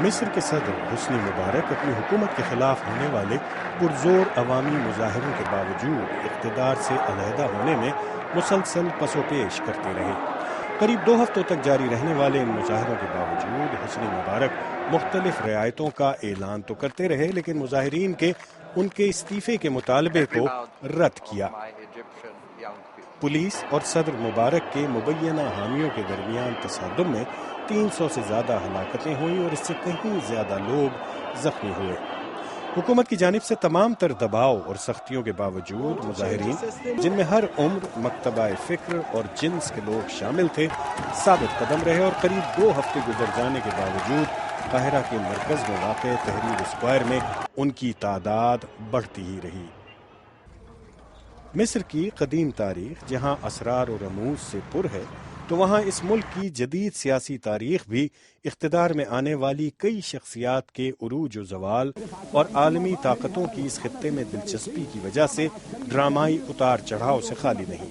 مصر کے صدر حسنی مبارک اپنی حکومت کے خلاف ہونے والے پرزور عوامی مظاہروں کے باوجود اقتدار سے علیحدہ ہونے میں مسلسل پس و پیش کرتے رہے۔ قریب 2 ہفتوں تک جاری رہنے والے ان مظاہروں کے باوجود حسنی مبارک مختلف رعایتوں کا اعلان تو کرتے رہے، لیکن مظاہرین کے ان کے استعفے کے مطالبے کو رد کیا۔ پولیس اور صدر مبارک کے مبینہ حامیوں کے درمیان تصادم میں 300 سے زیادہ ہلاکتیں ہوئیں اور اس سے کہیں زیادہ لوگ زخمی ہوئے۔ حکومت کی جانب سے تمام تر دباؤ اور سختیوں کے باوجود مظاہرین، جن میں ہر عمر، مکتبہ فکر اور جنس کے لوگ شامل تھے، ثابت قدم رہے اور قریب 2 ہفتے گزر جانے کے باوجود قاہرہ کے مرکز میں واقع تحریر اسکوائر میں ان کی تعداد بڑھتی ہی رہی۔ مصر کی قدیم تاریخ جہاں اسرار و رموز سے پر ہے، تو وہاں اس ملک کی جدید سیاسی تاریخ بھی اقتدار میں آنے والی کئی شخصیات کے عروج و زوال اور عالمی طاقتوں کی اس خطے میں دلچسپی کی وجہ سے ڈرامائی اتار چڑھاؤ سے خالی نہیں۔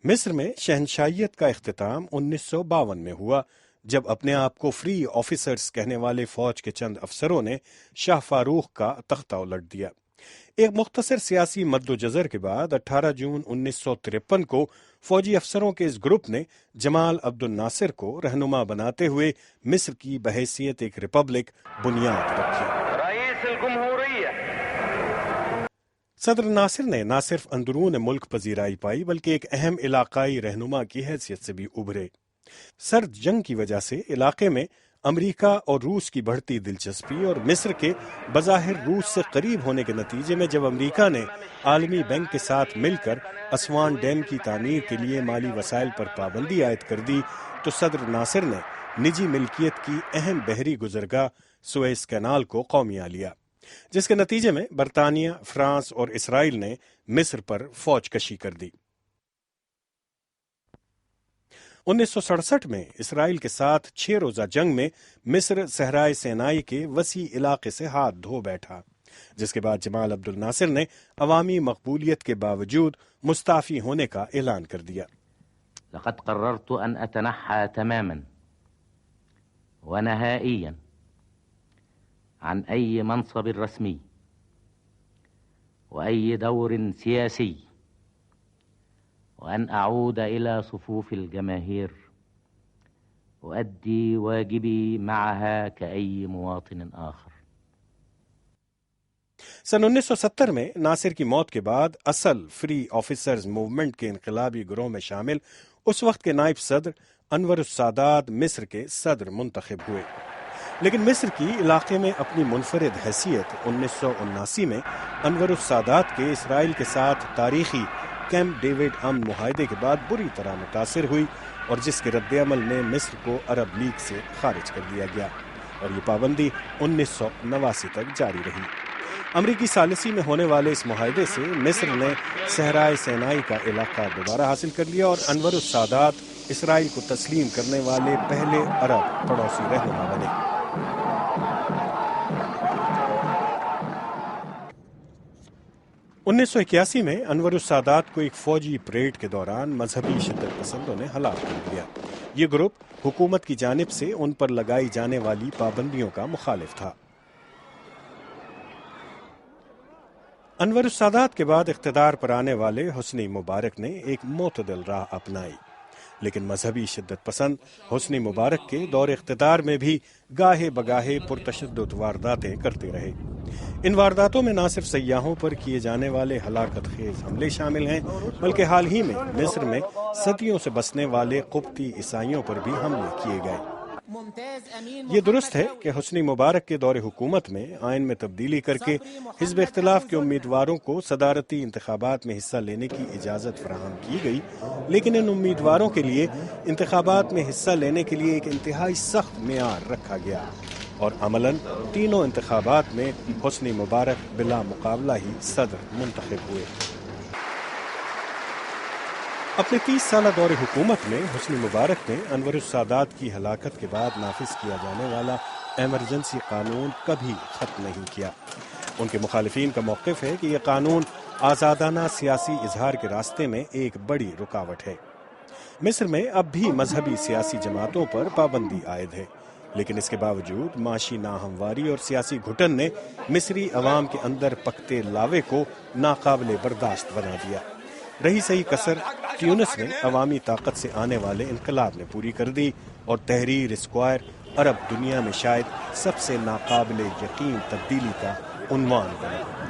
مصر میں شہنشاہیت کا اختتام 1952 میں ہوا، جب اپنے آپ کو فری آفیسرز کہنے والے فوج کے چند افسروں نے شاہ فاروق کا تختہ الٹ دیا۔ ایک مختصر سیاسی مد و جزر کے بعد 18 جون 1953 کو فوجی افسروں کے اس گروپ نے جمال عبد الناصر کو رہنما بناتے ہوئے مصر کی بحیثیت ایک ریپبلک بنیاد رکھی۔ رئیس الجمہوریہ صدر ناصر نے نہ صرف اندرون ملک پذیرائی پائی بلکہ ایک اہم علاقائی رہنما کی حیثیت سے بھی ابھرے۔ سرد جنگ کی وجہ سے علاقے میں امریکہ اور روس کی بڑھتی دلچسپی اور مصر کے بظاہر روس سے قریب ہونے کے نتیجے میں جب امریکہ نے عالمی بینک کے ساتھ مل کر اسوان ڈیم کی تعمیر کے لیے مالی وسائل پر پابندی عائد کر دی، تو صدر ناصر نے نجی ملکیت کی اہم بحری گزرگاہ سویس کینال کو قومیہ لیا، جس کے نتیجے میں برطانیہ، فرانس اور اسرائیل نے مصر پر فوج کشی کر دی۔ 1967 میں اسرائیل کے ساتھ 6 روزہ جنگ میں مصر صحرائے سینائی کے وسیع علاقے سے ہاتھ دھو بیٹھا، جس کے بعد جمال عبد الناصر نے عوامی مقبولیت کے باوجود مستعفی ہونے کا اعلان کر دیا۔ لقد قررت ان اتنحى تماما ونهائيا عن اي منصب رسمي واي دور سياسي وأن أعود إلى صفوف الجماهير وأدي واجبي معها كأي مواطن آخر۔ سن 1970 میں ناصر کی موت کے بعد اصل فری آفیسرز موومنٹ کے انقلابی گروہ میں شامل اس وقت کے نائب صدر انور السادات مصر کے صدر منتخب ہوئے، لیکن مصر کی علاقے میں اپنی منفرد حیثیت 1979 میں انور السادات کے اسرائیل کے ساتھ تاریخی کیمپ ڈیوڈ امن معاہدے کے بعد بری طرح متاثر ہوئی، اور جس کے رد عمل میں مصر کو عرب لیگ سے خارج کر دیا گیا، اور یہ پابندی 1989 تک جاری رہی۔ امریکی ثالثی میں ہونے والے اس معاہدے سے مصر نے صحرائے سینائی کا علاقہ دوبارہ حاصل کر لیا اور انور السادات اسرائیل کو تسلیم کرنے والے پہلے عرب پڑوسی رہنما بنے۔ 1981 میں انور السادات کو ایک فوجی پریڈ کے دوران مذہبی شدت پسندوں نے ہلاک کر دیا۔ یہ گروپ حکومت کی جانب سے ان پر لگائی جانے والی پابندیوں کا مخالف تھا۔ انور السادات کے بعد اقتدار پر آنے والے حسنی مبارک نے ایک معتدل راہ اپنائی، لیکن مذہبی شدت پسند حسنی مبارک کے دور اقتدار میں بھی گاہے بگاہے پرتشدد وارداتیں کرتے رہے۔ ان وارداتوں میں نہ صرف سیاحوں پر کیے جانے والے ہلاکت خیز حملے شامل ہیں، بلکہ حال ہی میں مصر میں صدیوں سے بسنے والے قبطی عیسائیوں پر بھی حملے کیے گئے۔ یہ درست ہے کہ حسنی مبارک کے دور حکومت میں آئین میں تبدیلی کر کے حزب اختلاف کے امیدواروں کو صدارتی انتخابات میں حصہ لینے کی اجازت فراہم کی گئی، لیکن ان امیدواروں کے لیے انتخابات میں حصہ لینے کے لیے ایک انتہائی سخت معیار رکھا گیا، اور عملاً تینوں انتخابات میں حسنی مبارک بلا مقابلہ ہی صدر منتخب ہوئے۔ اپنے 30 سالہ دور حکومت میں حسنی مبارک نے انور السادات کی ہلاکت کے بعد نافذ کیا جانے والا ایمرجنسی قانون کبھی ختم نہیں کیا۔ ان کے مخالفین کا موقف ہے کہ یہ قانون آزادانہ سیاسی اظہار کے راستے میں ایک بڑی رکاوٹ ہے۔ مصر میں اب بھی مذہبی سیاسی جماعتوں پر پابندی عائد ہے، لیکن اس کے باوجود معاشی ناہمواری اور سیاسی گھٹن نے مصری عوام کے اندر پکتے لاوے کو ناقابل برداشت بنا دیا۔ رہی صحیح کسر ٹیونس میں عوامی طاقت سے آنے والے انقلاب نے پوری کر دی اور تحریر اسکوائر عرب دنیا میں شاید سب سے ناقابل یقین تبدیلی کا عنوان بنا۔